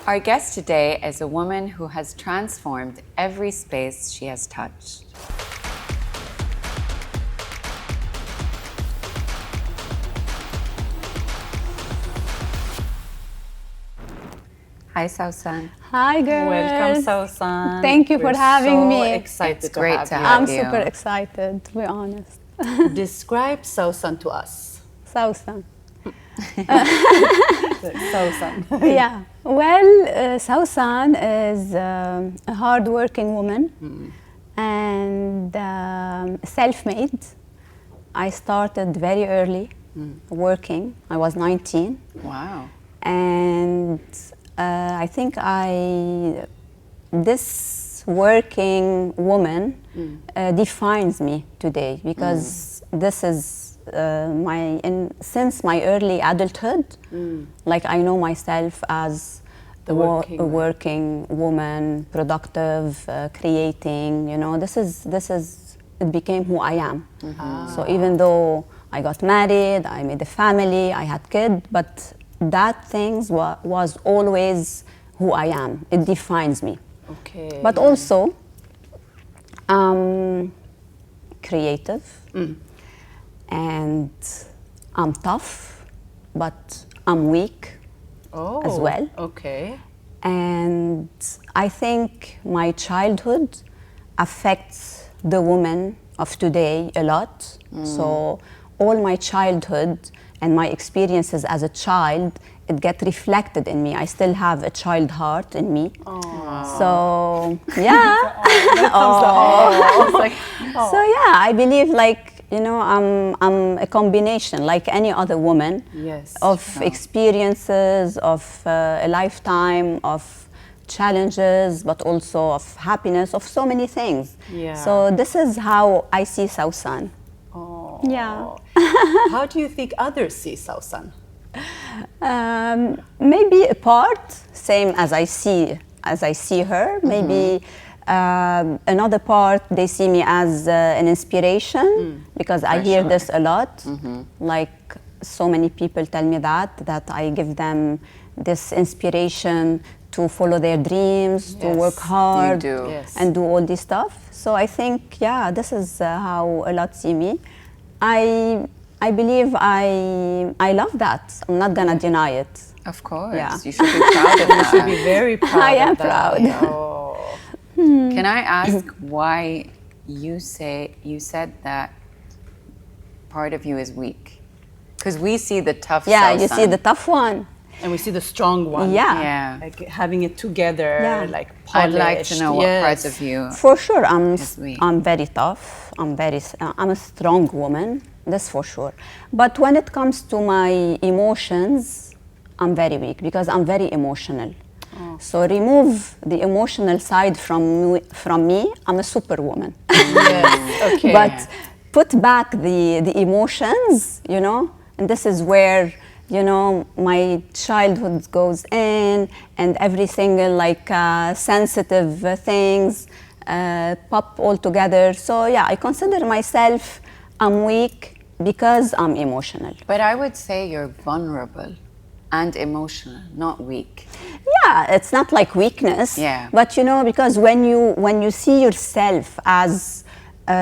Our guest today is a woman who has transformed every space she has touched. Hi, Sausan. Hi, girls. Welcome, Sausan. Thank you for having me. We're so excited It's to great have to you. have I'm you. super excited, to be honest. Describe Sausan to us. Sausan. Sausan. Yeah. Well, Sausan is a hardworking woman and self-made. I started very early working. I was 19. Wow. And I think this working woman defines me today because this is since my early adulthood, like I know myself as The a working woman, productive, creating. You know, it became who I am. So even though I got married, I made a family, I had kids, but that things was always who I am. It defines me. Okay. But also, I'm creative and I'm tough, but I'm weak as well. Okay. And I think my childhood affects the woman of today a lot. So all my childhood and my experiences as a child, it get reflected in me. I still have a child heart in me. So yeah. So yeah, I believe I'm a combination, like any other woman, Yes. of experiences, of a lifetime, of challenges, but also of happiness, of so many things. Yeah. So this is how I see Sausan. Oh. Yeah. How do you think others see Sausan? Maybe a part, same as I see her. Maybe another part, they see me as an inspiration because I hear this a lot. Like so many people tell me that I give them this inspiration to follow their dreams, to work hard, you do. Yes. and do all this stuff. So I think, yeah, this is how a lot see me. I believe I love that. I'm not gonna deny it. Of course. Yeah. You should be proud of You should that. be very proud I am of that. proud. Oh. Can I ask why you said that part of you is weak? Because we see the tough Yeah, you Sausan. see the tough one. And we see the strong one. Yeah. Yeah. Like having it together, Yeah. like I'd polished. like to know what parts of you. For sure, I'm weak. very tough. I'm a strong woman. That's for sure. But when it comes to my emotions, I'm very weak because I'm very emotional. So remove the emotional side from me, I'm a superwoman. Yes. Okay. But put back the emotions, and this is where my childhood goes in, and every single sensitive things pop all together. So yeah, I consider myself I'm weak because I'm emotional. But I would say you're vulnerable and emotional, not weak. Yeah, it's not like weakness. Yeah. But because when you see yourself as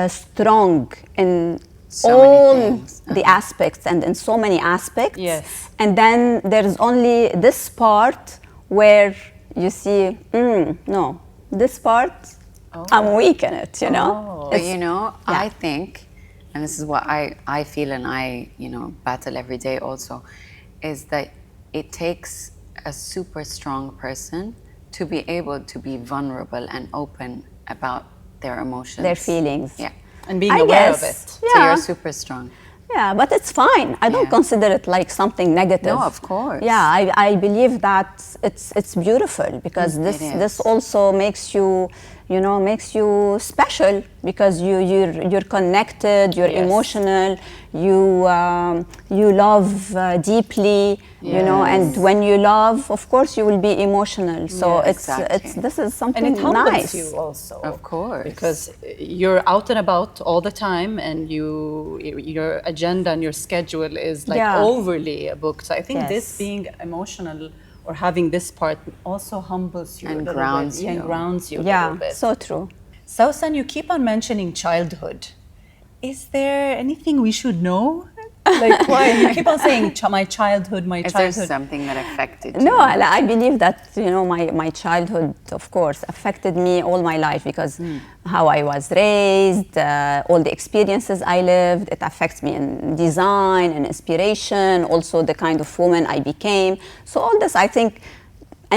strong in So many all things. the aspects and in so many aspects, Yes. and then there's only this part where you see, no, this part, I'm weak in it. But yeah. I think, and this is what I feel and I, battle every day also, is that it takes a super strong person to be able to be vulnerable and open about their emotions. Their feelings. Yeah. And being I aware guess. of it. So Yeah. you're super strong. Yeah, but it's fine. I don't Yeah. consider it like something negative. No, of course. Yeah, I believe that it's beautiful because It is. this also makes you special because you're connected, you're Yes. emotional, you love deeply, and when you love, of course, you will be emotional. So Yeah, it's exactly. this is something And it humbles nice. you also. Of course. Because you're out and about all the time and your agenda and your schedule is like Yeah. overly booked. So I think Yes. this being emotional or having this part also humbles you And a little grounds bit. Yeah, and you. grounds you a Yeah, little bit. so true. Sausan, you keep on mentioning childhood. Is there anything we should know? Like, why? You keep on saying my childhood, my Is there childhood. something that affected you? No, I believe that, you know, my childhood, of course, affected me all my life because how I was raised, all the experiences I lived, it affects me in design and inspiration, also the kind of woman I became. So all this, I think,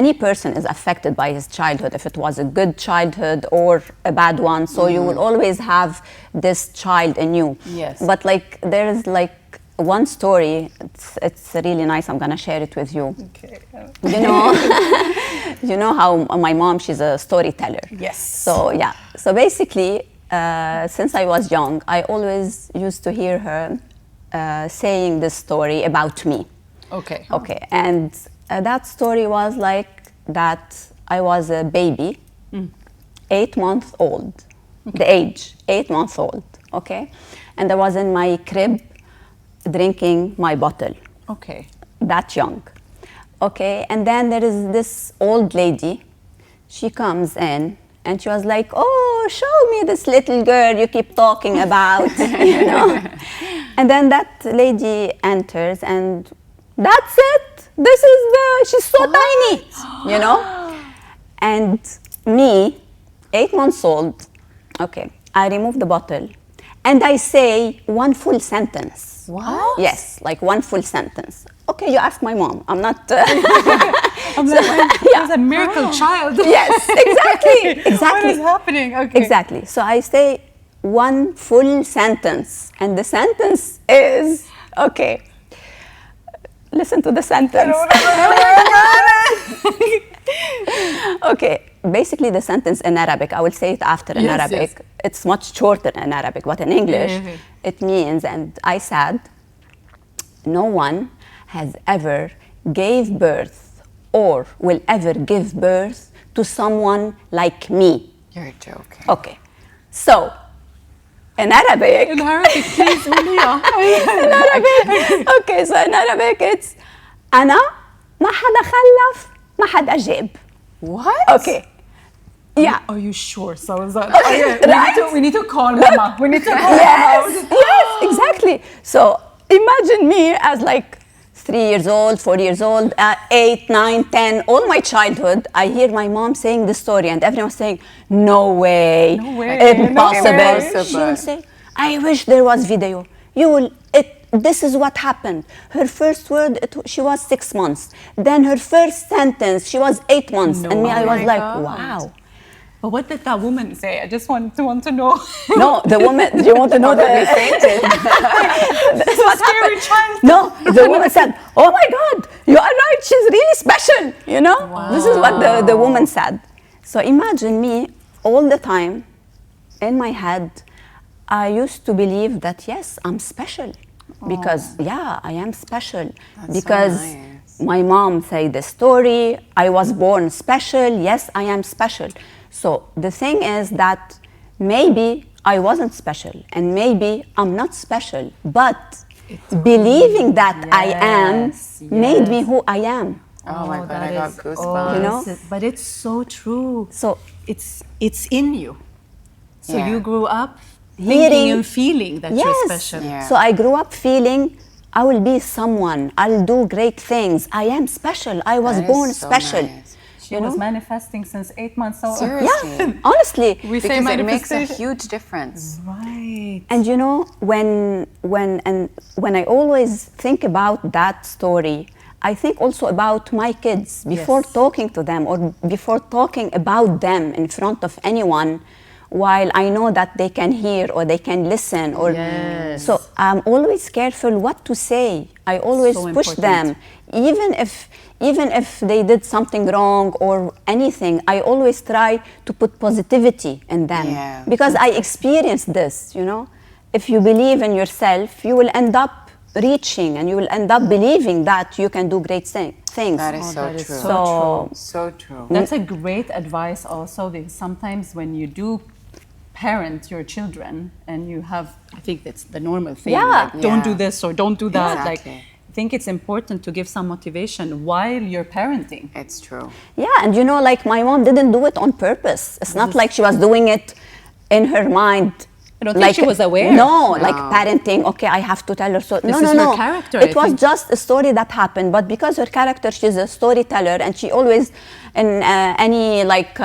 any person is affected by his childhood, if it was a good childhood or a bad one. So you will always have this child in you. Yes. But like there is like one story, it's really nice. I'm gonna share it with you. Okay. You know, you know how my mom, she's a storyteller. Yes. So yeah. So basically, since I was young, I always used to hear her saying this story about me. Okay. Okay, and that story was like that I was a baby, 8 months old, the age, 8 months old, okay? And I was in my crib drinking my bottle, Okay. that young, okay? And then there is this old lady, she comes in and she was like, oh, show me this little girl you keep talking about, you know? And then that lady enters and that's it. This is she's so tiny, you know? And me, 8 months old, okay, I remove the bottle and I say one full sentence. What? Yes, like one full sentence. Okay, you ask my mom. I'm not. I'm like, there's a miracle child. Yes, exactly. What is happening? Okay. Exactly. So I say one full sentence, and the sentence is okay. Listen to the sentence. Okay, basically the sentence in Arabic, I will say it after in Yes, Arabic. yes. It's much shorter in Arabic, but in English, it means, and I said, no one has ever gave birth or will ever give birth to someone like me. You're joking. Okay, so in Arabic, In Arabic, please, Mulia. in Arabic, okay, so in Arabic it's أنا ما حدا خلف ما حدا جاب. What? Okay. Yeah. Are you sure, Sausan? Right? We need to call Mama. We need to call Yes, yes, exactly. So imagine me as like 3 years old, 4 years old, 8, 9, 10, all my childhood, I hear my mom saying the story and everyone saying, no way, No way, impossible. no way. She will say, I wish there was video. This is what happened. Her first word, she was 6 months. Then her first sentence, she was 8 months. No. And me, I Oh was my like, God. wow. But what did that woman say? I just want to know. No, the woman, do you want to know the fainted? That's what scary happened. child. No, the woman said, oh my God, you are right, she's really special, you know? This is what the woman said. So imagine me all the time in my head, I used to believe that, yes, I'm special. Because, yeah, I am special. That's because so nice. my mom said the story, I was born special, yes, I am special. So the thing is that maybe I wasn't special and maybe I'm not special, but believing that I am made me who I am. Oh my God, I that got is- goosebumps. You know? But it's so true. So It's in you. So Yeah. you grew up Hearing- thinking and feeling that you're yes, special. Yeah. so I grew up feeling I will be someone, I'll do great things, I am special, I was That is born so special. nice. She was manifesting since 8 months. So Seriously. Yeah, honestly. we say Because it makes a manifestation. huge difference. Right. And you know, when I always think about that story, I think also about my kids before Yes. talking to them or before talking about them in front of anyone, while I know that they can hear or they can listen. Or Yes. so I'm always careful what to say. I always So push them, even if they did something wrong or anything. I always try to put positivity in them Yeah. because I experienced this. You know, if you believe in yourself, you will end up reaching and you will end up believing that you can do great things. That is so that is true. so So true. That's a great advice also, because sometimes when you do parent your children and you have, I think that's the normal thing, Yeah. like, don't do Yeah. this or don't do that, Exactly. like think it's important to give some motivation while you're parenting. It's true. Yeah, and you know, like my mom didn't do it on purpose. It's not like she was doing it in her mind. I don't think she was aware. No, like parenting, okay, I have to tell her. So This no, is no, her no. character, It I was think. just a story that happened. But because her character, she's a storyteller, and she always, in any like,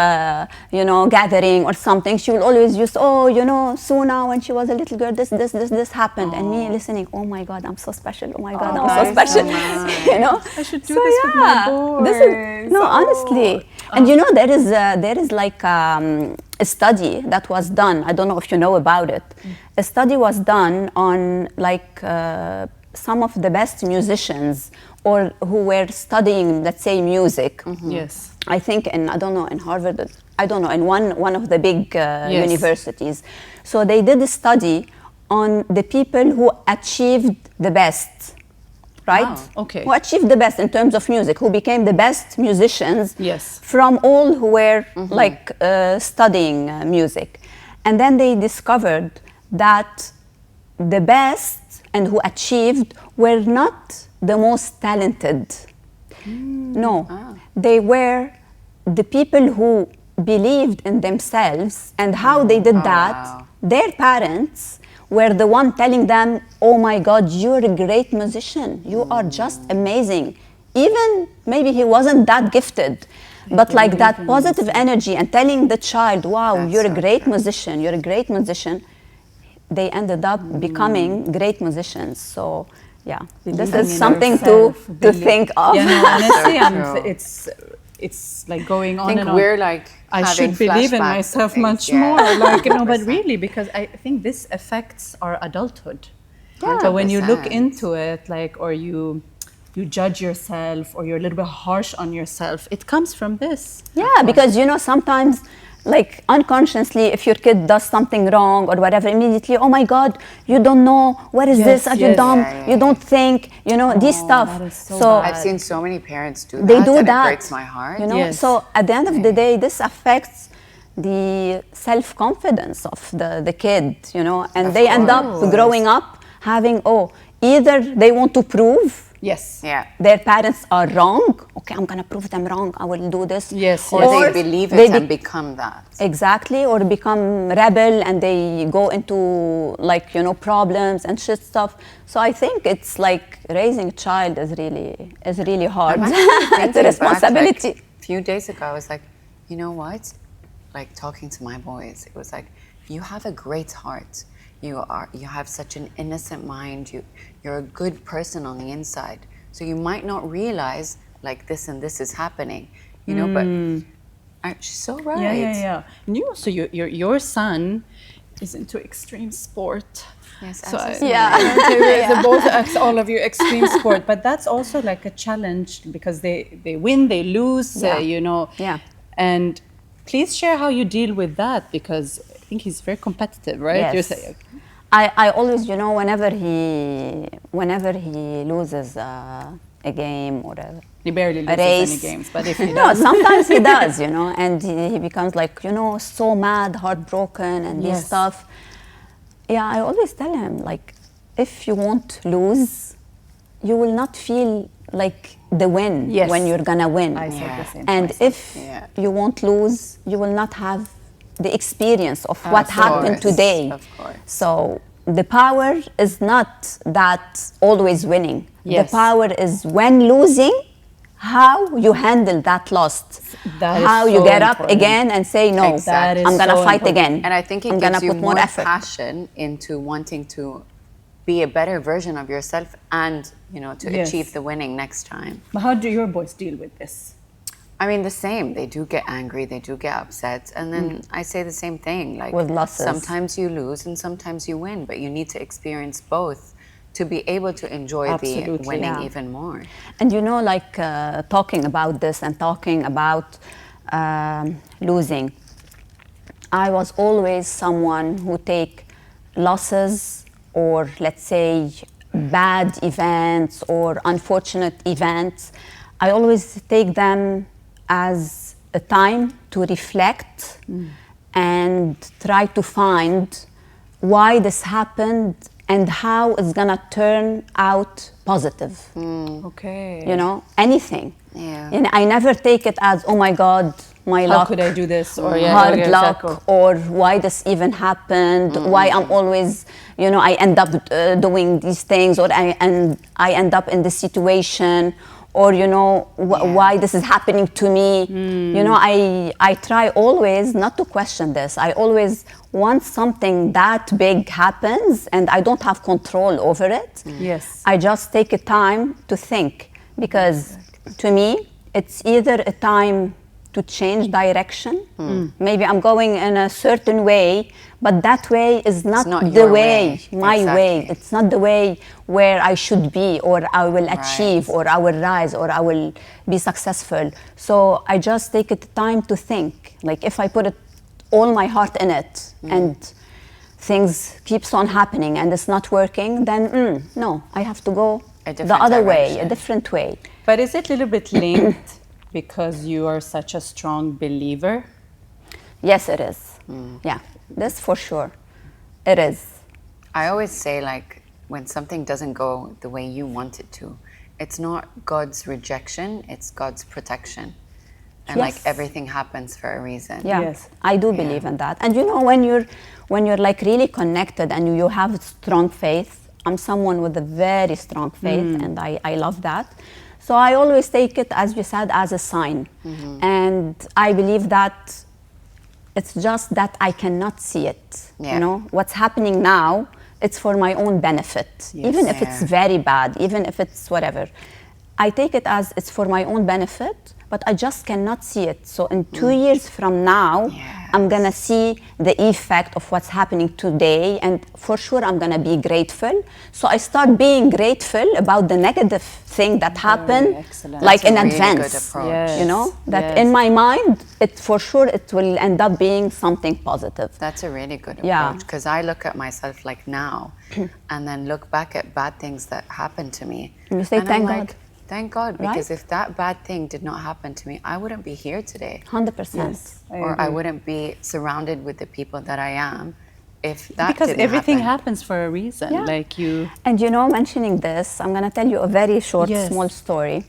you know, gathering or something, she will always use, oh, you know, Suna, when she was a little girl, this happened. And me listening, oh my God, I'm so special. Oh my God, I'm so that is special. so nice. You know? I should do this with my This is, no, boys. honestly. And you know, there is like a study that was done. I don't know if you know about it. A study was done on like some of the best musicians or who were studying, let's say, music. Yes. I think I don't know, in Harvard, I don't know, in one of the big universities. So they did a study on the people who achieved the best. Right? Wow, okay. Who achieved the best in terms of music, who became the best musicians Yes. from all who were like studying music. And then they discovered that the best and who achieved were not the most talented. No, they were the people who believed in themselves, and how they did that, wow. their parents were the one telling them, oh my God, you're a great musician. You are just amazing. Even maybe he wasn't that gifted, but like that positive energy and telling the child, wow, That's you're a so great true. musician, you're a great musician. They ended up becoming great musicians. So yeah, this Believing is in something yourself, to think of. Yeah, no, honestly, true. it's like going on I think and on. we're like I having should believe in flashbacks of myself things. much Yeah. more, like, you know, but 100%. really, because I think this affects our adulthood. Yeah. So when you look 100%. into it, like, or you judge yourself, or you're a little bit harsh on yourself, it comes from this. Yeah, because you know, sometimes like unconsciously, if your kid does something wrong or whatever, immediately, oh my God, you don't know, what is Yes, this? Are you yes. dumb? Yeah, yeah, You don't think, you know, these stuff. that is so bad. I've seen so many parents do They that, do and that. it breaks my heart. You know, Yes. so at the end of the day, this affects the self-confidence of the kid, you know, and Of they end up course. growing up having, either they want to prove Yes. Yeah. their parents are wrong. Okay, I'm gonna prove them wrong. I will do this. Yes, Or yes. they believe they it and be- become that. Exactly, or become rebel and they go into like, you know, problems and shit stuff. So I think it's like raising a child is really hard. I'm actually It's a thinking responsibility. back, like, a few days ago, I was like, you know what? Like talking to my boys, it was like, you have a great heart. You have such an innocent mind. You're a good person on the inside. So you might not realize like this and this is happening, you know. But she's so right. Yeah, yeah, yeah. And you also, your son is into extreme sport. Yes, So as I- is Yeah. They're both all of you extreme sport, but that's also like a challenge because they win, they lose, Yeah. you know. Yeah. And please share how you deal with that, because I think he's very competitive, right? Yes. You're saying, I always, you know, whenever he loses a game or he barely a loses race. any games, but if he No, does, sometimes he does, you know, and he becomes like, you know, so mad, heartbroken, and this Yes. stuff. Yeah, I always tell him, like, if you won't lose, you will not feel like the win Yes. when you're gonna win. I said Yeah. the same. to And myself. if Yeah. you won't lose, you will not have the experience of what Of happened course, today. of course. So the power is not that always winning. Yes. The power is when losing, how you handle that loss. That is How you so get up important. again and say, no, Exactly. That is I'm gonna so fight important. again. And I think it I'm gives gonna you put more more effort. passion into wanting to be a better version of yourself and, you know, to Yes. achieve the winning next time. But how do your boys deal with this? I mean, the same. They do get angry. They do get upset. And then I say the same thing. Like, With losses. sometimes you lose and sometimes you win, but you need to experience both to be able to enjoy Absolutely. the winning Yeah. even more. And you know, like talking about this and talking about losing, I was always someone who take losses or, let's say, bad events or unfortunate events. I always take them as a time to reflect and try to find why this happened and how it's gonna turn out positive. Okay. You know, anything. Yeah. And I never take it as, oh my God, my How luck. could I do this? Or Hard yeah, luck, exactly. or why this even happened, why I'm always, you know, I end up doing these things, or I end up in this situation, or, you know, why this is happening to me. You know, I try always not to question this. I always, once something that big happens and I don't have control over it, Yes. I just take a time to think, because to me, it's either a time to change direction. Maybe I'm going in a certain way, but that way is not, not the your way, way. my way. Exactly. It's not the way where I should be, or I will achieve, or I will rise, or I will be successful. So I just take it time to think. Like if I put all my heart in it and things keeps on happening and it's not working, then no, I have to go A the different other way, a direction. different way. But is it a little bit linked because you are such a strong believer? Yes, it is. Yeah, this for sure. It is. I always say, like, when something doesn't go the way you want it to, it's not God's rejection, it's God's protection. And like Yes. everything happens for a reason. Yeah, Yes. I do believe in that. And you know, when you're like really connected and you have strong faith, I'm someone with a very strong faith, and I love that. So I always take it, as you said, as a sign. And I believe that it's just that I cannot see it. Yeah. You know, what's happening now, it's for my own benefit. Even if it's Yeah. very bad, even if it's whatever. I take it as it's for my own benefit, but I just cannot see it. So in 2 years from now, I'm gonna see the effect of what's happening today, and for sure I'm gonna be grateful. So I start being grateful about the negative thing that happened, excellent. like That's in a really good advance. approach. Yes. You know, that Yes. in my mind, it for sure it will end up being something positive. That's a really good Yeah. approach, because I look at myself like now and then look back at bad things that happened to me. And you say, I'm "Thank like, God." Thank God, because Right? if that bad thing did not happen to me, I wouldn't be here today. 100%. Yes. Or I agree. wouldn't be surrounded with the people that I am if that Because didn't everything happen. happens for a reason. Yeah. Like you. And you know, mentioning this, I'm gonna tell you a very short, Yes. small story.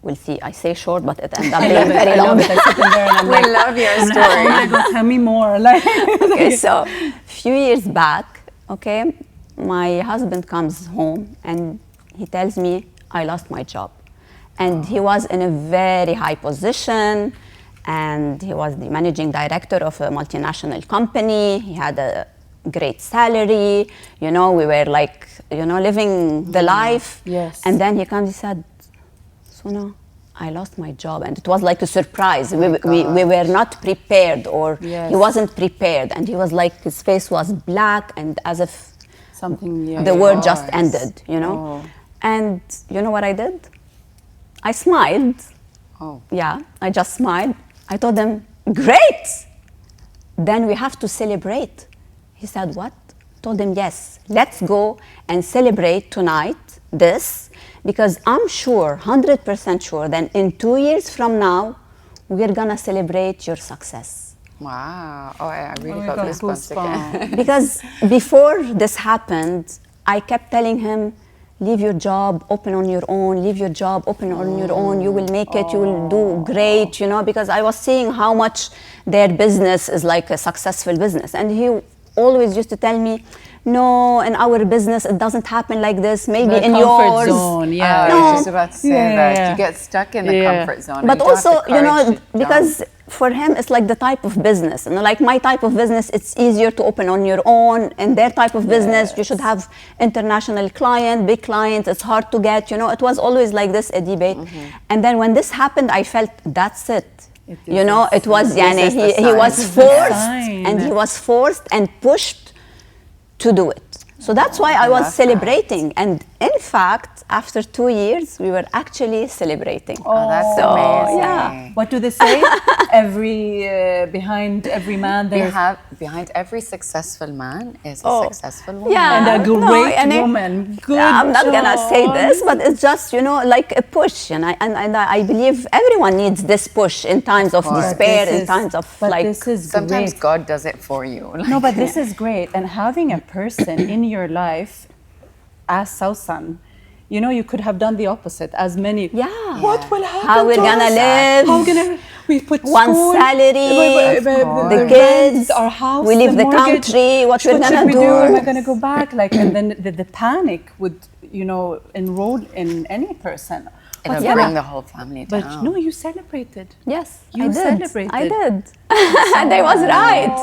We'll see. I say short, but it ends up I being love it. very I long. love it. I sit in there and I'm We like, love your oh story. my God, tell me more. Like, Okay, so few years back, okay, my husband comes home and he tells me I lost my job. And he was in a very high position, and he was the managing director of a multinational company. He had a great salary, you know, we were like, you know, living the life. Yes. And then he comes, he said, Suna, I lost my job. And it was like a surprise. We were not prepared, or Yes. he wasn't prepared. And he was like, his face was black, and as if something. Yeah, the yeah. word just Yes. ended, you know? Oh. And you know what I did? I smiled. Oh, Yeah, I just smiled. I told him, great! Then we have to celebrate. He said, what? Told him, yes, let's go and celebrate tonight this, because I'm sure, 100% sure, that in 2 years from now, we're gonna celebrate your success. wow. Oh, I really Oh, got got goosebumps goosebumps. again. Because before this happened, I kept telling him, leave your job, open on your own, leave your job, open on your own, you will make it, you will do great, you know, because I was seeing how much their business is like a successful business. And he always used to tell me, no, in our business, it doesn't happen like this, maybe The in comfort yours. zone, yeah. I No. was just about to say Yeah, that. yeah. You get stuck in the Yeah. comfort zone. and But you don't have also, the you know, courage to jump. because for him, it's like the type of business. You know, like my type of business, it's easier to open on your own. And their type of business, you should have international client, big clients. It's hard to get. You know, it was always like this, a debate. And then when this happened, I felt that's it. It You is know, a it was, This yani, is the he sign. was This is the forced, sign. and he was forced and pushed to do it. So that's why I was love that. celebrating. And in fact, after 2 years, we were actually celebrating. Oh, that's So, amazing. yeah. What do they say? Behind every man, We there's have behind every successful man is a Oh, successful woman. yeah. and a No, great and woman. Good I'm not gonna say job. this, but it's just, you know, like a push, and I believe everyone needs this push in times of course. despair, This in is- times of but like. this is Sometimes great. God does it for you. No, but this is great. And having a person in your life as Sausan, you know, you could have done the opposite. As many, Yeah. what will happen? How we're to gonna us? live? How gonna we put One school, salary, the kids, rent, our house, we leave the mortgage. country, what we're should gonna we do? Am I gonna go back? Like, and then the panic would, you know, enroll in any person. It'll Yeah. bring the whole family But down. no, you celebrated. Yes, You I did. celebrated. I did. And I was right.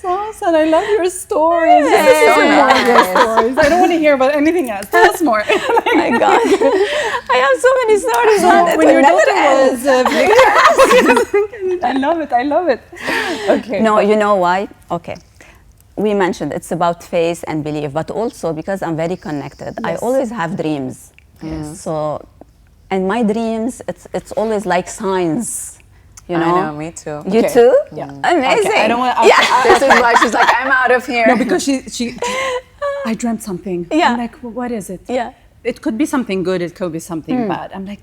Sausan, I love your stories. This is so more of your nice. stories. I don't want to hear about anything else. Tell us more. Oh my God. I have so many stories on it. When will your never daughter end. was, I love it. I love it. Okay. No, you know why? Okay. We mentioned it's about faith and belief, but also because I'm very connected. I Yes. always have dreams. So, and my dreams, it's always like signs. You know? I know, me too. You Okay. too? Yeah. Amazing. Okay, I don't want. This is why she's like, I'm out of here. No, because she. I dreamt something. Yeah. I'm like, what is it? Yeah. It could be something good. It could be something bad. I'm like,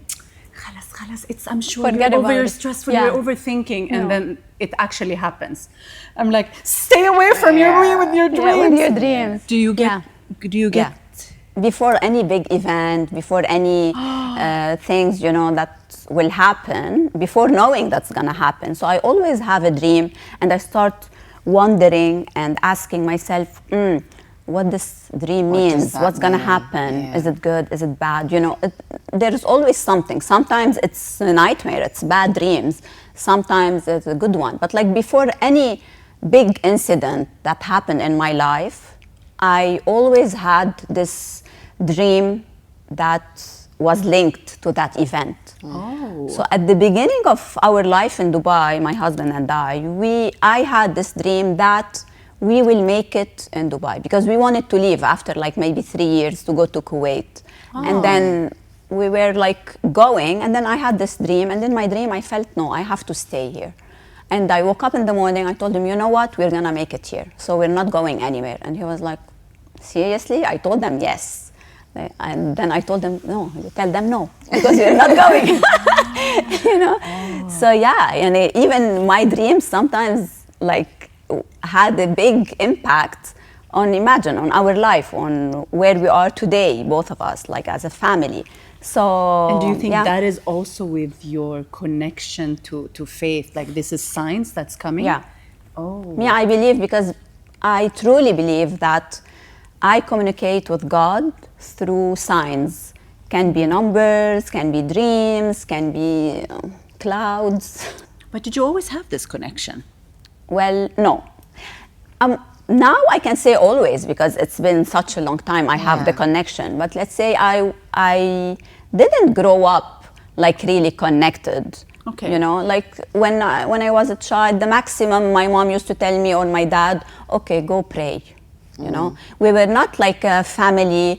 khalas. I'm sure Forget you're over. about You're it. stressful. Yeah. You're overthinking, and No. then it actually happens. I'm like, stay away from me with your dreams. Yeah, with your dreams. Do you get? Do you get? Before any big event, before any things, you know, that will happen, before knowing that's gonna happen. So I always have a dream and I start wondering and asking myself, what this dream What does means, that what's gonna mean? happen, Yeah. is it good, is it bad? You know, there's always something. Sometimes it's a nightmare, it's bad dreams. Sometimes it's a good one. But like before any big incident that happened in my life, I always had this dream that was linked to that event. Oh. So at the beginning of our life in Dubai, my husband and I had this dream that we will make it in Dubai because we wanted to leave after like maybe 3 years to go to Kuwait. And then we were like going, and then I had this dream, and in my dream I felt, no, I have to stay here. And I woke up in the morning, I told him, you know what, we're gonna make it here. So we're not going anywhere. And he was like, seriously? I told them yes. And then I told them, no, you tell them no, because we're not going. You know? So yeah, and even my dreams sometimes like had a big impact on, imagine, on our life, on where we are today, both of us, like as a family. So, And do you think yeah. that is also with your connection to faith? Like this is science that's coming? Yeah. Oh. Yeah, I believe, because I truly believe that I communicate with God through signs. Can be numbers, can be dreams, can be clouds. But did you always have this connection? Well, no. Now I can say always, because it's been such a long time I have the connection. But let's say I didn't grow up like really connected. Okay. You know, like when I was a child, the maximum my mom used to tell me, or my dad, okay, go pray. You know, we were not like a family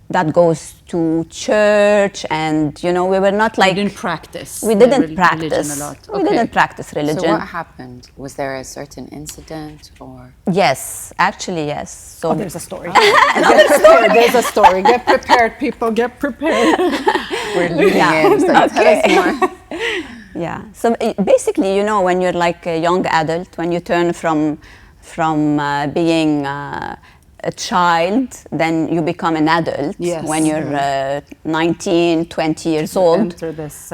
that goes to church, and you know, we were not like, You didn't practice. we the didn't practice religion a lot. we didn't practice religion. So what happened? Was there a certain incident or? Yes, actually yes. So There's a story. Get prepared. There's a story. Get prepared, people. Get prepared. We're leading in. So tell us more. yeah, so basically, you know, when you're like a young adult, when you turn from being a child, then you become an adult. Yes. When you're 19, 20 years old, Enter this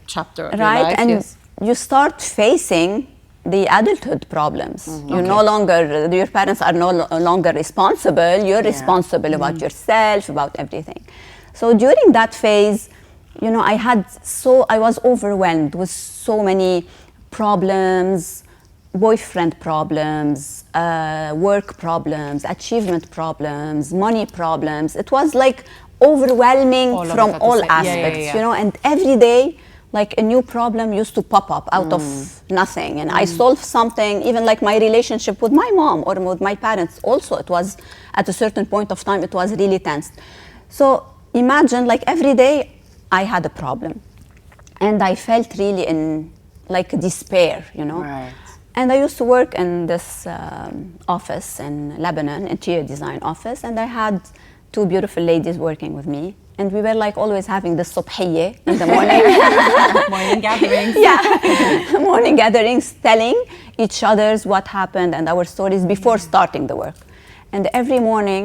chapter of your right? life. And Yes. you start facing the adulthood problems. You no longer, your parents are no longer responsible. You're responsible about yourself, about everything. So during that phase, you know, I was overwhelmed with so many problems, boyfriend problems, work problems, achievement problems, money problems. It was like overwhelming All of it from at the all same- yeah, aspects, yeah. you know, and every day, like a new problem used to pop up out of nothing. And I solved something, even like my relationship with my mom or with my parents also, it was at a certain point of time, it was really tense. So imagine like every day I had a problem, and I felt really in like despair, you know. Right. And I used to work in this office in Lebanon, interior design office, and I had two beautiful ladies working with me. And we were like always having this subhiyya in the morning. Morning gatherings. Yeah, morning gatherings, telling each other's what happened and our stories before starting the work. And every morning,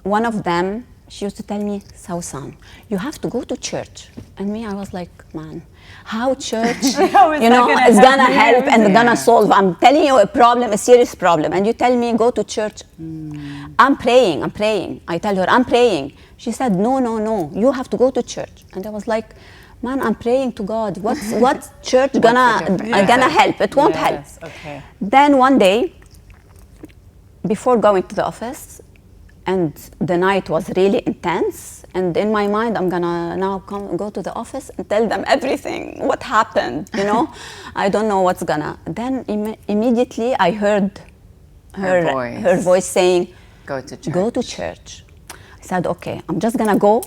one of them, she used to tell me, Sausan, you have to go to church. And me, I was like, man, how church, How is that is gonna gonna help help and gonna solve. I'm telling you a problem, a serious problem. And you tell me, go to church. I'm praying. I tell her, I'm praying. She said, no, you have to go to church. And I was like, man, I'm praying to God. What's church gonna help? It won't help. Okay. Then one day, before going to the office, and the night was really intense, and in my mind, I'm gonna now go to the office and tell them everything, what happened, I don't know what's gonna. Then immediately I heard her voice saying, go to church. Go to church. I said, okay, I'm just gonna go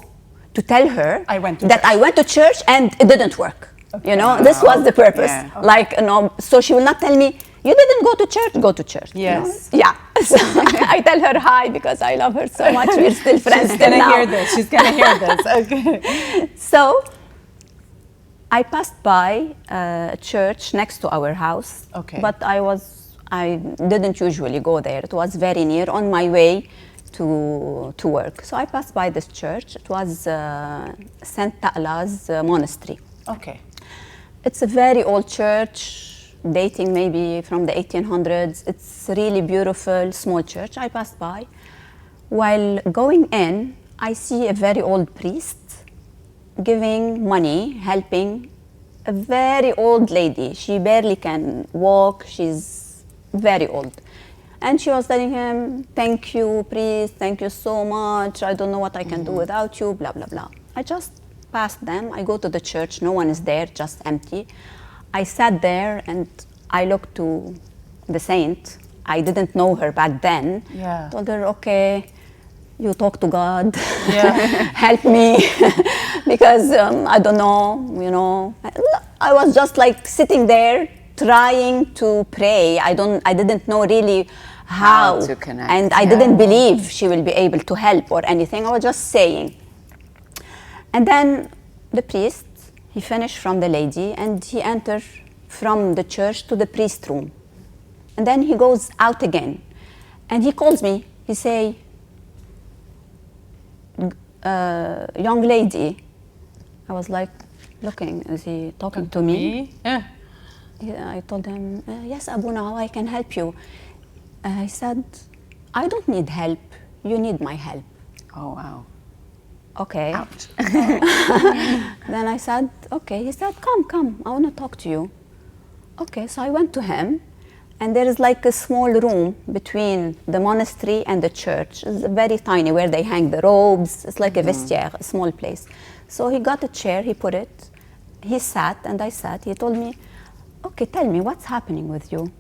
to tell her I went to that church. I went to church and it didn't work. This was the purpose. Yeah. Like, so she will not tell me, you didn't go to church, go to church. Yes. Yeah. So I tell her hi because I love her so much. We're still friends. She's gonna now. hear this. She's gonna hear this. Okay. So I passed by a church next to our house. Okay. But I didn't usually go there. It was very near on my way to work. So I passed by this church. It was Saint Ta'la's monastery. Okay. It's a very old church, dating maybe from the 1800s. It's really beautiful, small church. I passed by. While going in, I see a very old priest giving money, helping a very old lady. She barely can walk. She's very old. And she was telling him, thank you, priest, thank you so much. I don't know what I can do without you, blah, blah, blah. I just passed them. I go to the church. No one is there, just empty. I sat there and I looked to the saint. I didn't know her back then. Yeah. Told her, okay, you talk to God. Yeah. Help me. Because I don't know, I was just like sitting there trying to pray. I didn't know really how to connect. And I didn't believe she will be able to help or anything. I was just saying. And then the priest, he finished from the lady and he entered from the church to the priest room. And then he goes out again. And he calls me. He say, young lady. I was like looking, is he talking to me? Yeah. I told him, yes, Abuna, how I can help you? He said, I don't need help. You need my help. Oh, wow. Okay. Ouch. Then I said, okay. He said, come, I want to talk to you. Okay, so I went to him, and there is like a small room between the monastery and the church. It's very tiny, where they hang the robes. It's like a vestiaire, a small place. So he got a chair, he put it, he sat, and I sat. He told me, okay, tell me, what's happening with you?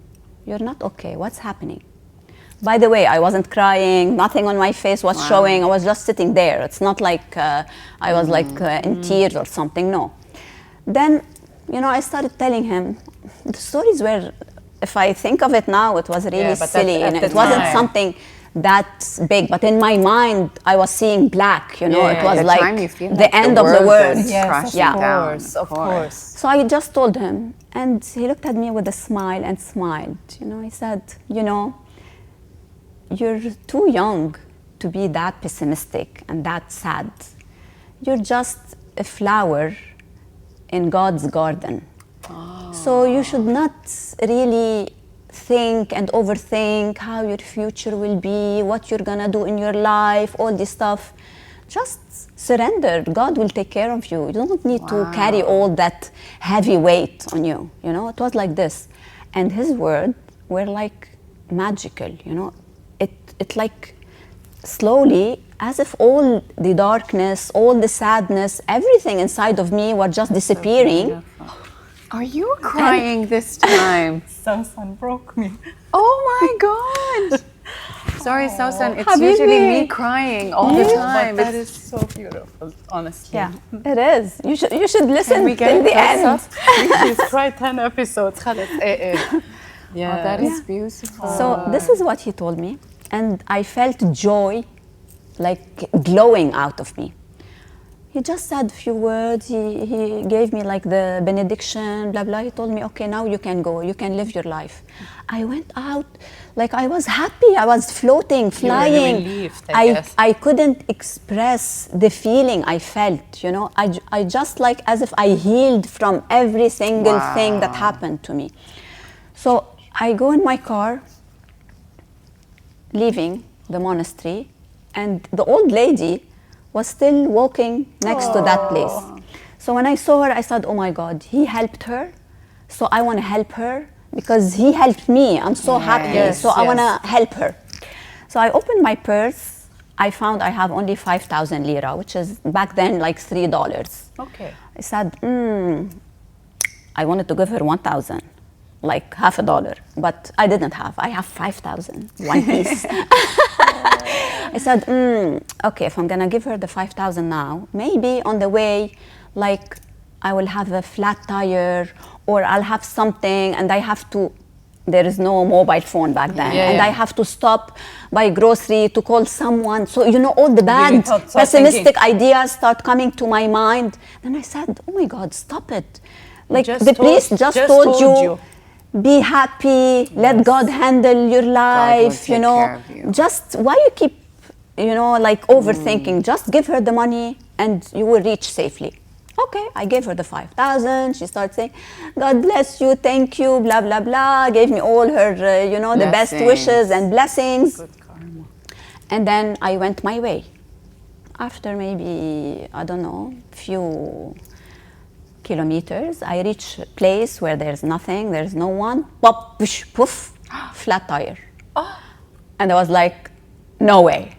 You're not okay, what's happening? By the way, I wasn't crying, nothing on my face was showing. I was just sitting there. It's not like I was in tears or something, no. Then, I started telling him, the stories were, if I think of it now, it was really silly. It wasn't something that big, but in my mind, I was seeing black, it was like the end of the world. Yes, of course. So I just told him, and he looked at me with a smile and smiled. He said, you're too young to be that pessimistic and that sad. You're just a flower in God's garden. Oh. So you should not really think and overthink how your future will be, what you're gonna do in your life, all this stuff. Just surrender. God will take care of you. You don't need to carry all that heavy weight on you. It was like this. And his words were like magical, It like slowly, as if all the darkness, all the sadness, everything inside of me was just disappearing. Are you crying this time? Sausan broke me. Oh my God! Sorry, Sausan, it's Habibi. usually me crying all the time. But that is so beautiful, honestly. Yeah, it is. You should listen we get till the end. She's cried 10 episodes. Yeah. Oh, that is beautiful. So this is what he told me, and I felt joy like glowing out of me. He just said a few words. He gave me like the benediction, blah, blah. He told me, okay, now you can go. You can live your life. I went out like I was happy. I was floating, flying. You were relieved, I guess. I couldn't express the feeling I felt, you know. I just like as if I healed from every single thing that happened to me. So I go in my car, leaving the monastery, and the old lady was still walking next to that place. So when I saw her, I said, oh my God, he helped her. So I want to help her because he helped me. I'm so happy. Yes, so I yes. want to help her. So I opened my purse. I found I have only 5,000 lira, which is back then like $3. Okay. I said, I wanted to give her 1,000, like half a dollar, but I didn't have. I have 5,000, one piece. I said, okay, if I'm gonna give her the 5,000 now, maybe on the way, like I will have a flat tire or I'll have something and I have to, there is no mobile phone back then, I have to stop by grocery to call someone. So, you know, all the bad, pessimistic ideas start coming to my mind. Then I said, oh my God, stop it. Like the priest just told you, be happy, let God handle your life, you know. Just why you keep, you know, like overthinking? Just give her the money and you will reach safely. Okay, I gave her the 5,000. She started saying, God bless you, thank you, blah, blah, blah. Gave me all her, you know, the best wishes and blessings. Good karma. And then I went my way. After maybe, I don't know, few kilometers, I reach a place where there's nothing, there's no one, pop, push, poof, flat tire. And I was like, no way.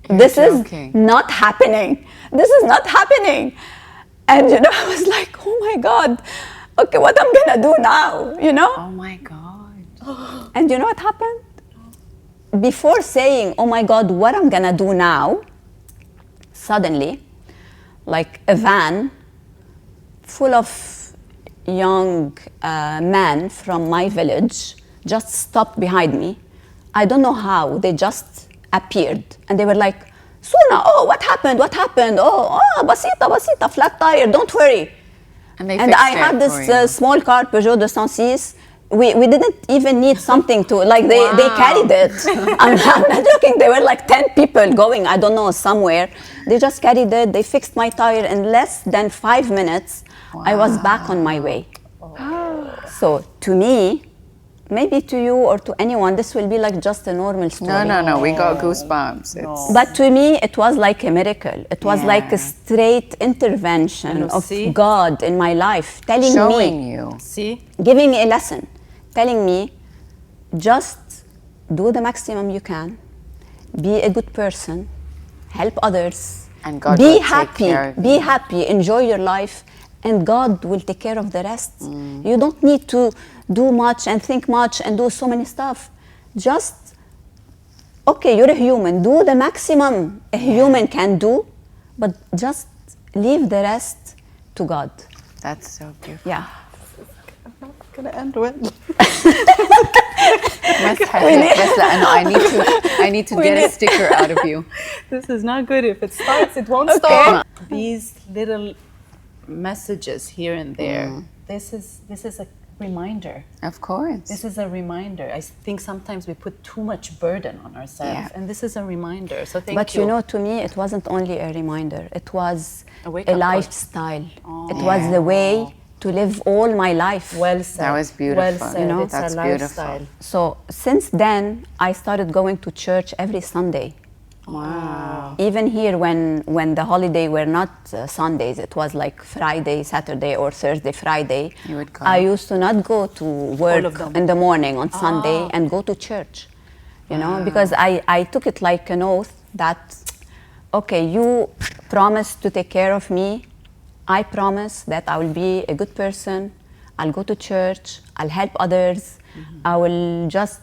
This is not happening. This is not happening. And, you know, I was like, oh my God, okay, what I'm gonna do now, you know? Oh my God. And you know what happened? Before saying, oh my God, what I'm gonna do now, suddenly, like a van full of young men from my village just stopped behind me. I don't know how, they just appeared. And they were like, Suna, oh, what happened? What happened? Oh, basita, flat tire, don't worry. And I had this small car, Peugeot 206. We didn't even need something to, like, they carried it. I'm not joking, there were like 10 people going, I don't know, somewhere. They just carried it, they fixed my tire in less than 5 minutes. I was back on my way. So to me, maybe to you or to anyone, this will be like just a normal story. No, we got goosebumps. But to me, it was like a miracle. It was like a straight intervention of God in my life, telling me, giving me a lesson, telling me, just do the maximum you can, be a good person, help others, and God be will happy, take care of be you. happy, enjoy your life, and God will take care of the rest. You don't need to do much and think much and do so many stuff. Just, okay, you're a human, do the maximum a human can do, but just leave the rest to God. That's so beautiful. Yeah. Gonna end well. I need to get a sticker out of you. This is not good. If it starts, it won't stop. These little messages here and there. This is a reminder. Of course. This is a reminder. I think sometimes we put too much burden on ourselves, and this is a reminder. So thank you. But you know, to me, it wasn't only a reminder. It was a lifestyle. It was the way to live all my life. Well said. That was beautiful. Well said. You know? It's That's a lifestyle. beautiful. So since then, I started going to church every Sunday. Wow. Even here, when the holiday were not Sundays, it was like Friday, Saturday, or Thursday, Friday. You would go. I used to not go to work in the morning on Sunday and go to church, you know, because I took it like an oath that, okay, you promised to take care of me. I promise that I will be a good person. I'll go to church. I'll help others. I will just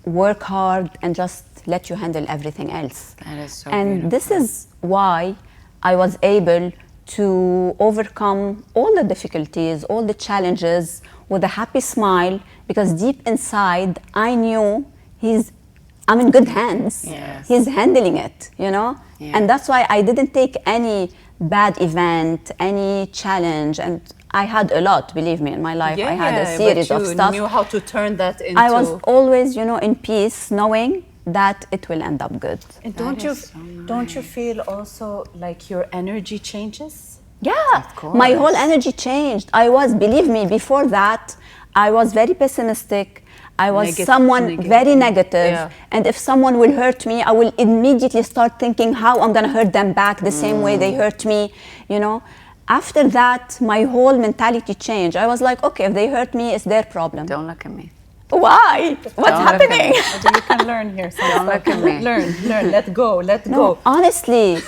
work hard and just let you handle everything else. That is so And beautiful. this is why I was able to overcome all the difficulties, all the challenges with a happy smile, because deep inside I knew I'm in good hands. Yes. He's handling it, you know? Yeah. And that's why I didn't take any bad event, any challenge, and I had a lot, believe me, in my life. I had a series of stuff. But you knew how to turn that into... I was always, in peace, knowing that it will end up good. And don't you feel also like your energy changes? Yeah, Of course. my whole energy changed. Believe me, before that, I was very pessimistic. I was someone very negative. Yeah. And if someone will hurt me, I will immediately start thinking how I'm gonna hurt them back the same way they hurt me, After that, my whole mentality changed. I was like, okay, if they hurt me, it's their problem. Don't look at me. Why? What's Don't look at happening? me. You can learn here. Don't look at me. Learn, let go. No, honestly,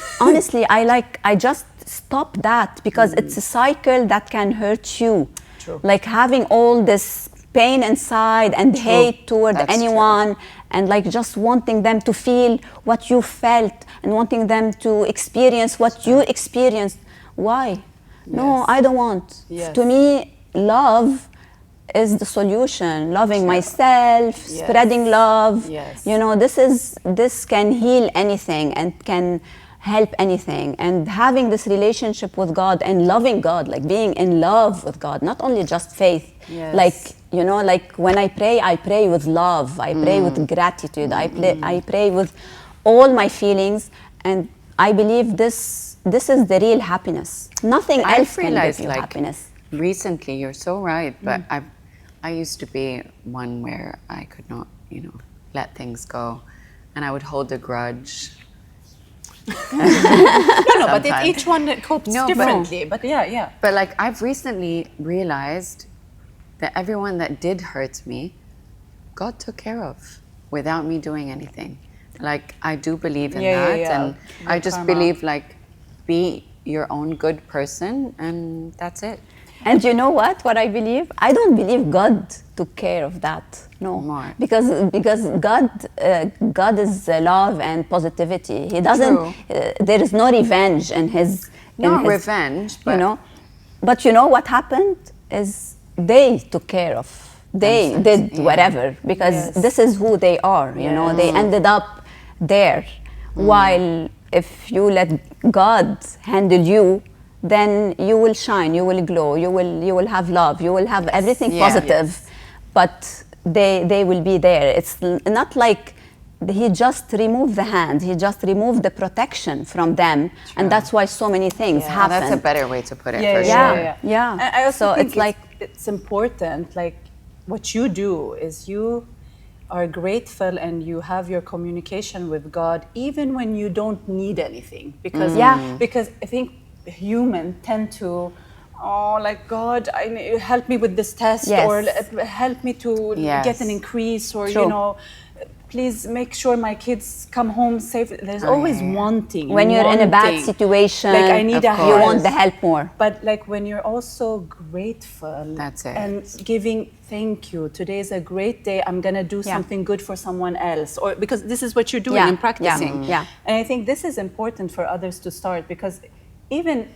I just stop that because it's a cycle that can hurt you. True. Like having all this pain inside and hate toward That's anyone and like just wanting them to feel what you felt and wanting them to experience what you experienced. Why? No, Yes. I don't want. Yes. To me, love is the solution. Loving myself, Yes. spreading love. Yes. This can heal anything and can help anything. And having this relationship with God and loving God, like being in love with God, not only just faith. Yes. Like when I pray with love. I pray with gratitude. I pray with all my feelings, and I believe this is the real happiness. Nothing else can give you happiness. Recently, you're so right, but I used to be one where I could not, let things go, and I would hold a grudge. No, but Sometimes. each one copes No, but- differently. But yeah. But like I've recently realized that everyone that did hurt me, God took care of without me doing anything. Like I do believe in that, and I just karma. believe like be your own good person, and that's it. And you know what I believe? I don't believe God took care of that. No, Why? because God is love and positivity. He doesn't. True. There is no revenge in his. Not revenge, but But you know what happened is they took care of. They did whatever because Yes. this is who they are. They ended up there. While if you let God handle you, then you will shine, you will glow, you will have love, you will have everything positive, but they will be there. It's not like he just removed the hand, he just removed the protection from them, and that's why so many things happen. that's a better way to put it. Yeah, for yeah, sure. Yeah. And I also So think it's like it's important. Like what you do is you are grateful and you have your communication with God even when you don't need anything, because because I think humans tend to like God, help me with this test, or help me to get an increase, or please make sure my kids come home safe. There's always wanting. when you're in a bad situation, like I need a you help. want the help more. But like when you're also grateful, That's it. and giving thank you. Today is a great day. I'm gonna do something good for someone else, or because this is what you're doing and practicing. Yeah. And I think this is important for others to start, because even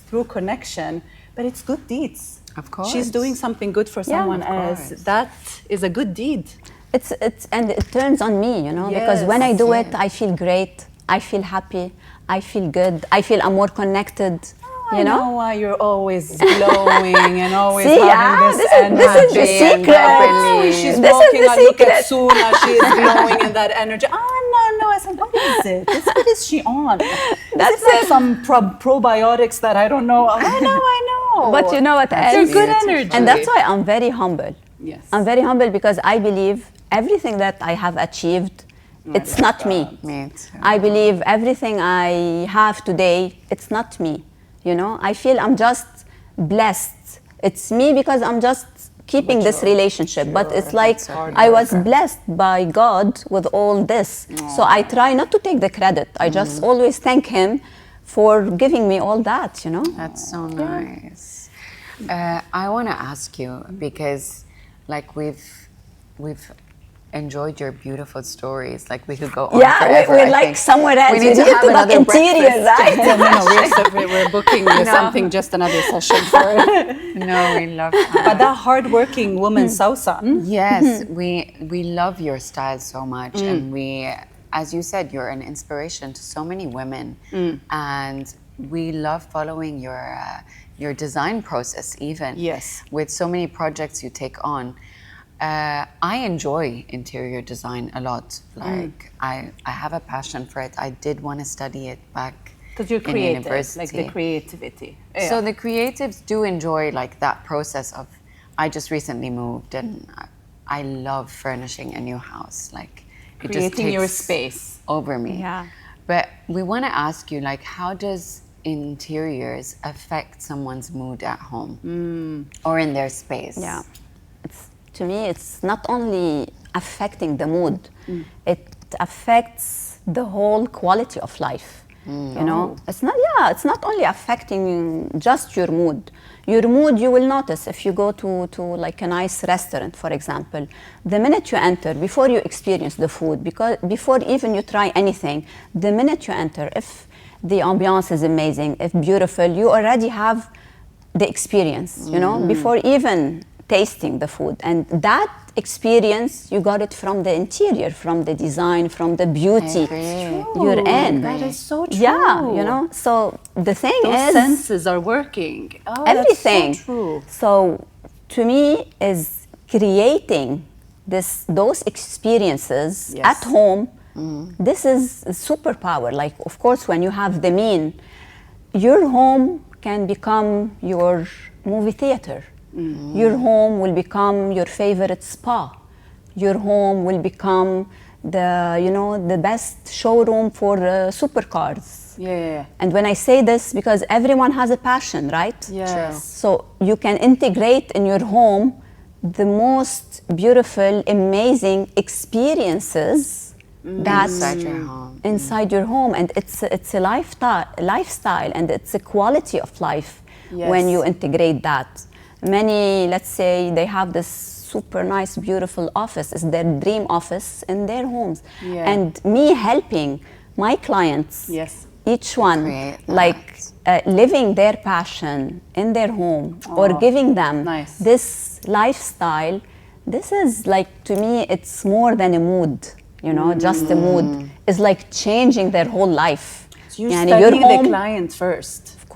through connection, but it's good deeds. Of course. She's doing something good for someone of else. course. That is a good deed. It's and it turns on me, because when I do Yes. it, I feel great. I feel happy. I feel good. I feel I'm more connected. I know why you're always glowing and always See, having this energy. this is the and secret. happy. She's This is walking the and look at secret. Suna, she is glowing in that energy. No. I said, what is it? What is she on? That's is it like it. some probiotics that I don't know? I know. But you know what They're else? good Beautiful. energy. And that's why I'm very humble. Yes. I'm very humble because I believe everything that I have achieved, it's not me. Me too. I believe everything I have today, it's not me. I feel I'm just blessed. It's me because I'm just keeping this relationship. But it's like That's hard I was worker. blessed by God with all this. So I try not to take the credit. I just always thank Him for giving me all that, That's so nice. I want to ask you, because like we've enjoyed your beautiful stories. Like we could go on forever. we're I like think. somewhere else. We need to have talk another interior, breakfast. right? We're booking something, just another session for it. No, we love that. But that hardworking woman, Sausan, Yes, we love your style so much, and we, as you said, you're an inspiration to so many women, and we love following your design process, even. Yes. With so many projects you take on. I enjoy interior design a lot. Like, I have a passion for it. I did want to study it back Because you're in creative, university. like the creativity. So the creatives do enjoy like that process of, I just recently moved and I love furnishing a new house. Like, it just creating your takes space. over me. Yeah. But we want to ask you, like, how does interiors affect someone's mood at home or in their space? Yeah. To me, it's not only affecting the mood, it affects the whole quality of life. You know, it's not only affecting just your mood. Your mood, you will notice if you go to like a nice restaurant, for example, the minute you enter, before you experience the food, because before even you try anything, the minute you enter, if the ambiance is amazing, if beautiful, you already have the experience, you know, before even tasting the food. And that experience, you got it from the interior, from the design, from the beauty you're in. That is so true. Yeah, you know, so the thing Those is senses are working. Oh, everything. That's so true. So to me is creating those experiences Yes. at home. This is a superpower. Like, of course, when you have the mean, your home can become your movie theater. Your home will become your favorite spa. Your home will become the best showroom for supercars. Yeah. And when I say this, because everyone has a passion, right? Yes. So you can integrate in your home the most beautiful, amazing experiences that Inside your home. inside your home, and it's a lifestyle, and it's a quality of life when Yes. you integrate that. Many, let's say, they have this super nice, beautiful office. It's their dream office in their homes. Yeah. And me helping my clients, Yes. each one, Create like living their passion in their home or giving them nice. this lifestyle, this is like, to me, it's more than a mood, you know, just a mood. It's like changing their whole life. So you're Yani studying your home- the client first. Of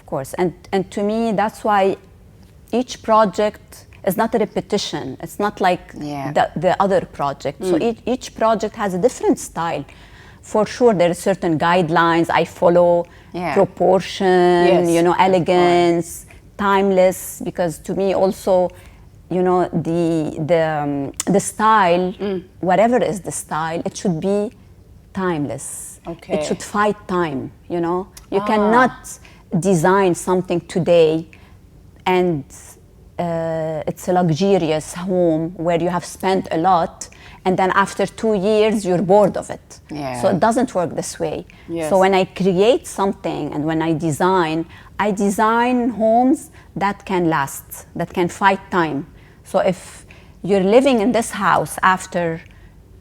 course. And to me, that's why each project is not a repetition. It's not like Yeah. the other project. So each project has a different style. For sure, there are certain guidelines I follow, Yeah. proportion, Yes, you know, elegance, timeless, because to me also, you know, the style, whatever is the style, it should be timeless. Okay. It should fight time, you know. You cannot design something today and it's a luxurious home where you have spent a lot, and then after 2 years you're bored of it. Yeah. So it doesn't work this way. Yes. So when I create something and when I design homes that can last, that can fight time. So if you're living in this house after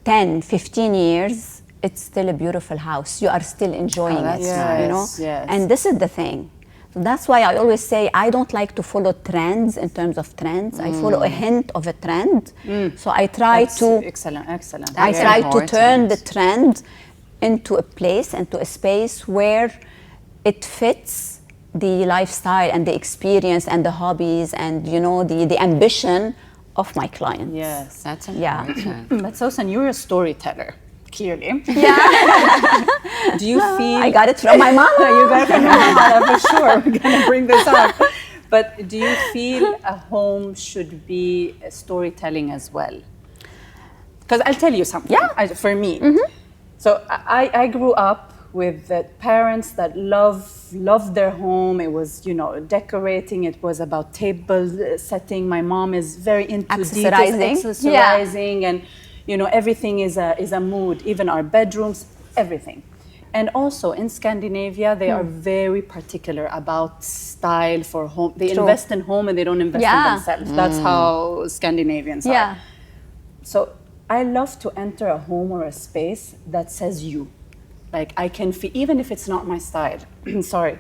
10, 15 years, it's still a beautiful house. You are still enjoying that's it, you know? nice. Yes. And this is the thing. So that's why I always say I don't like to follow trends in terms of trends. I follow a hint of a trend. So I try That's to excellent. I Very try to turn important. the trend into a place, into a space where it fits the lifestyle and the experience and the hobbies and, you know, the ambition of my clients. Yes. That's Yeah. important. But Sosan, you're a storyteller, clearly. Yeah, Do you feel I got it from my mom. you got it from your mom, for sure. We're gonna bring this up. But do you feel a home should be storytelling as well? Because I'll tell you something. Yeah. For me, so I grew up with the parents that loved their home. It was, you know, decorating. It was about table setting. My mom is very into details, accessorizing, and you know, everything is a mood. Even our bedrooms, everything. And also in Scandinavia, they are very particular about style for home. They True. invest in home and they don't invest in themselves. That's how Scandinavians are. Yeah. So I love to enter a home or a space that says you. Like I can feel, even if it's not my style, sorry,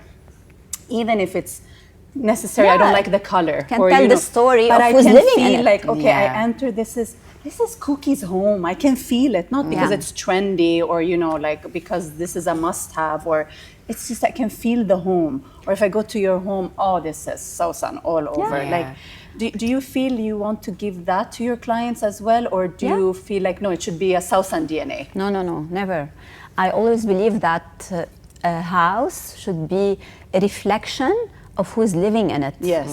even if it's necessary, I don't Yeah. like the color. Can tell the story but of I who's can living in feel it. like, okay, Yeah. I enter, this is this is Cookie's home. I can feel it, not because Yeah. it's trendy or, you know, like because this is a must-have, or it's just I can feel the home. Or if I go to your home, oh, this is Sausan all over. Yeah. Like, do you feel you want to give that to your clients as well, or do Yeah. you feel like no, it should be a Sausan DNA? No, no, no, never. I always believe that a house should be a reflection of who's living in it. Yes.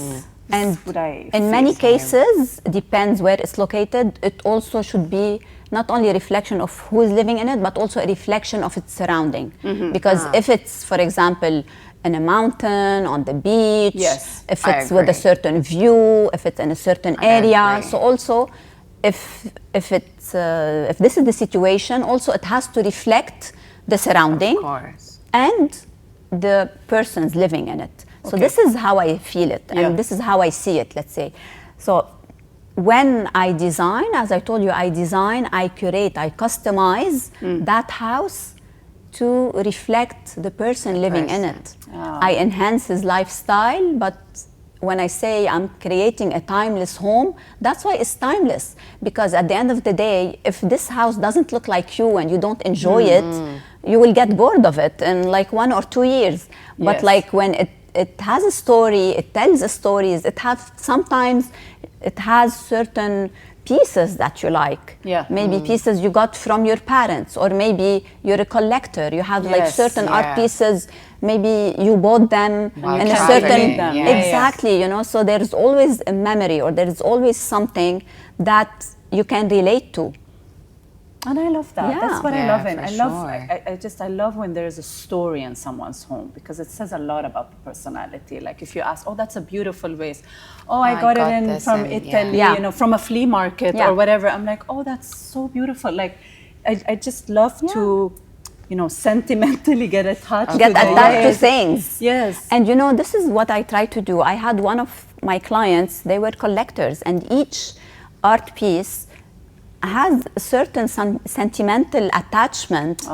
And What I in feel. many cases, depends where it's located, it also should be not only a reflection of who is living in it, but also a reflection of its surrounding. Because if it's, for example, in a mountain, on the beach, Yes, if I it's with a agree. certain view, if it's in a certain area, agree. so also if this is the situation, also it has to reflect the surrounding Of course. and the persons living in it. So Okay. this is how I feel it, and Yeah. this is how I see it, let's say. So when I design, as I told you, I design, I curate, I customize that house to reflect the person living in person. it. Ah. I enhance his lifestyle, but when I say I'm creating a timeless home, that's why it's timeless. Because at the end of the day, if this house doesn't look like you and you don't enjoy it, you will get bored of it in like 1 or 2 years. But Yes. like when it has a story, it tells stories, sometimes it has certain pieces that you like. Yeah. Maybe pieces you got from your parents, or maybe you're a collector. You have like Yes, certain art yeah. pieces, maybe you bought them Wow, in a can't certain forget them. Yeah, exactly, you know, so there's always a memory, or there's always something that you can relate to. And I love that. Yeah. That's what I Yeah, love. And for I love, sure. I love when there's a story in someone's home, because it says a lot about the personality. Like if you ask, oh, that's a beautiful vase. Oh, I got it in this from in, Italy, yeah. you know, from a flea market Yeah. or whatever. I'm like, oh, that's so beautiful. Like, I just love to, you know, sentimentally get attached Get to the- attached to yes. things. Yes. And you know, this is what I try to do. I had one of my clients, they were collectors, and each art piece has a certain sentimental attachment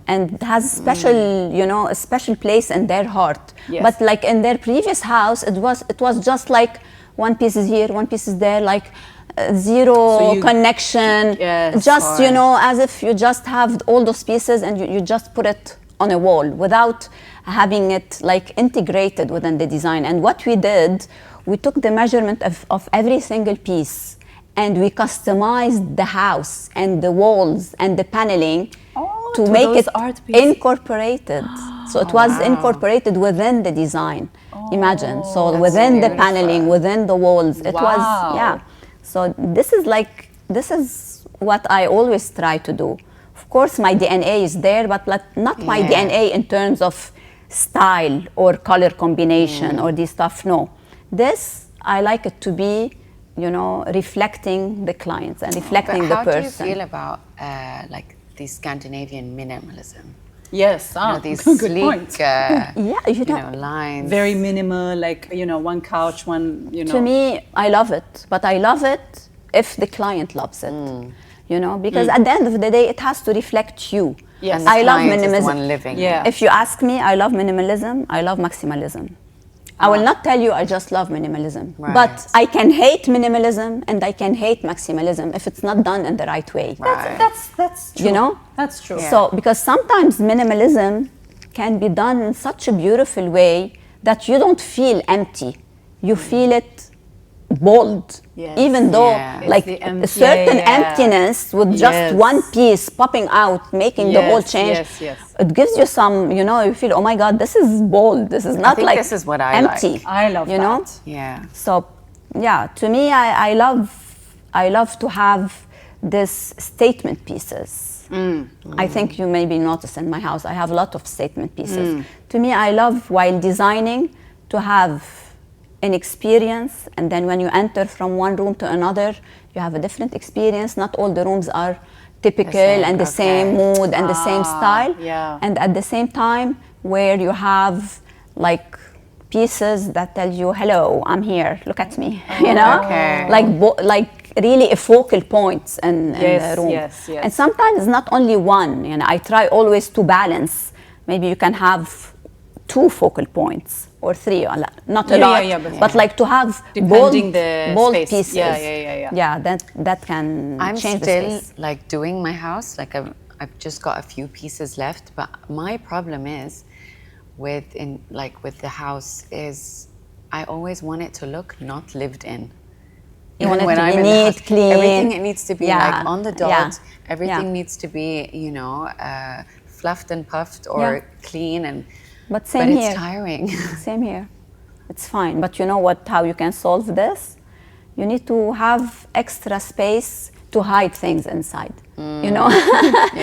and has special, you know, a special place in their heart. Yes. But like in their previous house, it was just like one piece is here, one piece is there, like zero So you- connection. Yes, just, you or- know, as if you just have all those pieces and you just put it on a wall without having it like integrated within the design. And what we did, we took the measurement of every single piece and we customized the house and the walls and the paneling to to make those it art pieces. incorporated. So it was incorporated within the design. Imagine. So within the paneling, within the walls. It was, Wow. yeah. So this is what I always try to do. Of course, my DNA is there, but not my Yeah. DNA in terms of style or color combination or this stuff. No, this I like it to be, you know, reflecting the clients and reflecting But the how person. do you feel about like the Scandinavian minimalism? Yes. You Ah, know, these good sleek, point. Yeah, you you know, know, lines. Very minimal, like, you know, one couch, one, you know. to me, I love it, but I love it if the client loves it. You know, because at the end of the day, it has to reflect you. Yes. And the I love client is the minimalism. one living. Yeah. If you ask me, I love minimalism, I love maximalism. I will not tell you I just love minimalism, Right. but I can hate minimalism and I can hate maximalism if it's not done in the right way. Right. That's true. You know? That's true. Yeah. So, because sometimes minimalism can be done in such a beautiful way that you don't feel empty. You feel it bold. Yes. Even though Yeah. It's like the a certain emptiness with just Yes. one piece popping out, making the whole Yes, change. yes, yes. It gives you some, you know, you feel, oh my God, this is bold. This is not think like this is what I empty. like. I love you know? that. Yeah. So, yeah, to me, I love to have this statement pieces. I think you maybe notice in my house, I have a lot of statement pieces. To me, I love, while designing, to have an experience, and then when you enter from one room to another, you have a different experience. Not all the rooms are typical same, and the same okay. mood and the same style. yeah. And at the same time, where you have like pieces that tell you, hello, I'm here, look at me, you know? Okay. Like really a focal point in Yes, the room. yes, yes. And sometimes it's not only one, you know, I try always to balance. Maybe you can have 2 focal points, or 3, not a Yeah, lot, yeah, but like to have Depending the bold space. pieces. Yeah. Yeah, that can I'm change still the space. like doing my house. Like I've just got a few pieces left, but my problem is with the house is I always want it to look not lived in. You want Even it when to be I'm in the neat, house, clean. everything it needs to be Yeah, like on the yeah, dot. Everything yeah. needs to be, fluffed and puffed or Yeah. clean, and But same but it's here. tiring. Same here. It's fine. But you know what? How you can solve this? You need to have extra space to hide things inside. You know,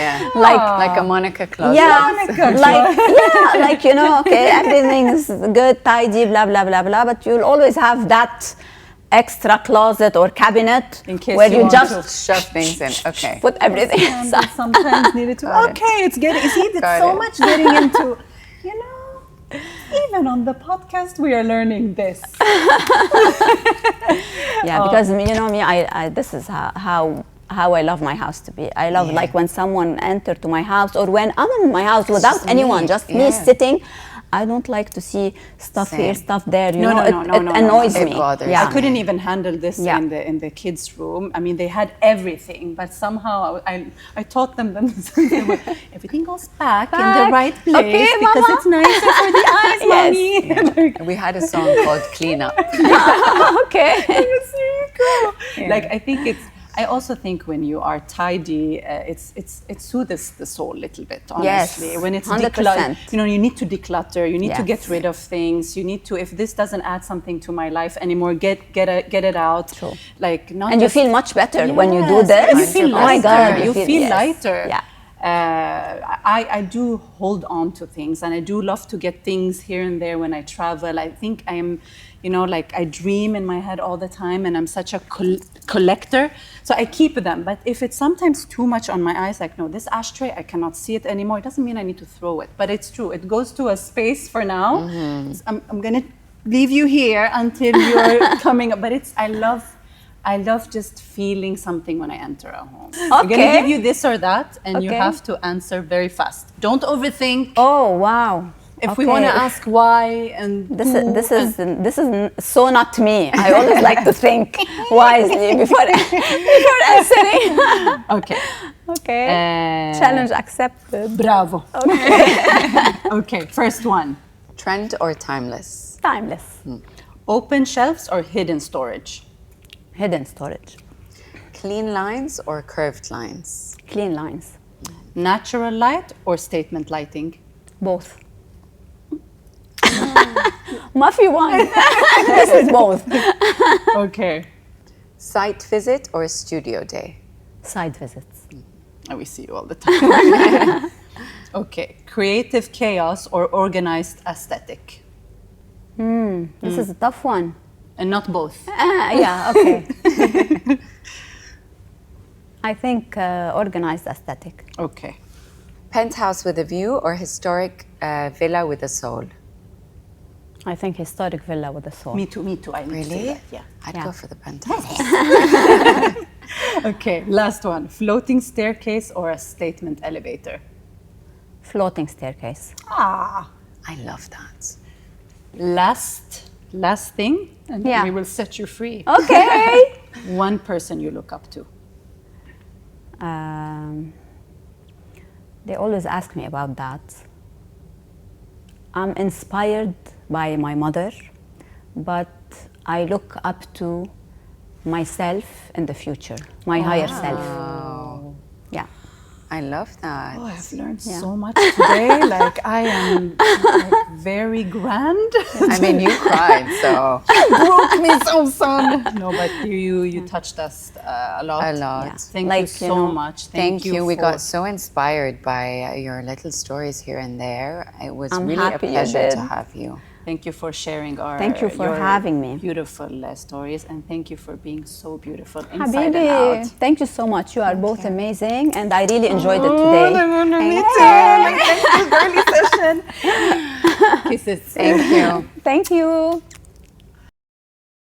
Yeah, like a Monica closet. Okay, everything is good, tidy, blah blah blah blah. But you'll always have that extra closet or cabinet In case where you you want just Shove things in. Okay. put everything inside. Sometimes needed to. Got it. Okay, it's getting. You see, it's Got so it. much getting into. Even on the podcast, we are learning this. Yeah, because you know me, I this is how I love my house to be. I love Yeah. like when someone enter to my house or when I'm in my house without just anyone, me, just yeah. me sitting. I don't like to see stuff here, Same. stuff there. You No, know, no, no, it no, annoys It me. bothers Yeah. I couldn't even handle this Yeah. in the kids' room. I mean, they had everything, but somehow I taught them everything goes back in the Back. right place Okay, because mama. it's nicer for the eyes, Yes. mommy. Like, We had a song called Clean Up. Okay. it's really cool. Like I think it's. I also think when you are tidy, it soothes the soul a little bit. Honestly, Yes, when it's 100%. you need to declutter. You need to Yes. get rid of things. You need to, if this doesn't add something to my life anymore, get it out. True. Like not. And you just- feel much better when you do Yes, this. and you feel Oh my lighter. God, You feel yes. lighter. Yeah. I do hold on to things, and I do love to get things here and there when I travel. I think I am, like I dream in my head all the time, and I'm such a collector. So I keep them. But if it's sometimes too much on my eyes, like, no, this ashtray, I cannot see it anymore. It doesn't mean I need to throw it. But it's true. It goes to a space for now. So I'm going to leave you here until you're coming up. But I love just feeling something when I enter a home. I'm going to give you this or that, and you Okay. have to answer very fast. Don't overthink. Oh wow. If we want to ask why and This who is so not me. I always like to think wisely before answering. Okay. Okay. Uh, Challenge accepted. Bravo. Okay, first one. Trend or timeless? Timeless. Open shelves or hidden storage? Hidden storage. Clean lines or curved lines? Clean lines. Natural light or statement lighting? Both. Muffy one. This is both. Okay. Site visit or studio day? Side visits. We see you all the time. Okay. Creative chaos or organized aesthetic? This is a tough one. And not both. Yeah, okay. I think organized aesthetic. Okay. Penthouse with a view or historic villa with a soul? I think historic villa with a soul. Me too. I need to say Really? that. Yeah. I'd Yeah. go for the penthouse. Okay. Last one. Floating staircase or a statement elevator? Floating staircase. Ah. I love that. Last thing, and Yeah. we will set you free. Okay. One person you look up to. They always ask me about that. I'm inspired by my mother, but I look up to myself in the future, my higher self. Yeah. I love that. Oh, I've learned Yeah. so much today. Like I am very grand. I mean, you cried, so Broke me so, son. No, but you touched us a lot. a lot. Yeah. Thank Like, you you so know, much. Thank you. We for- got so inspired by your little stories here and there. It was I'm really a happy you pleasure to did. have you. Thank you for sharing Thank you for your having me. Beautiful stories, and thank you for being so beautiful inside and Habibi, out. thank you so much. You are both amazing, and I really enjoyed it today. Me too. Like, thank you, girly session. Kisses. Thank you. Thank you.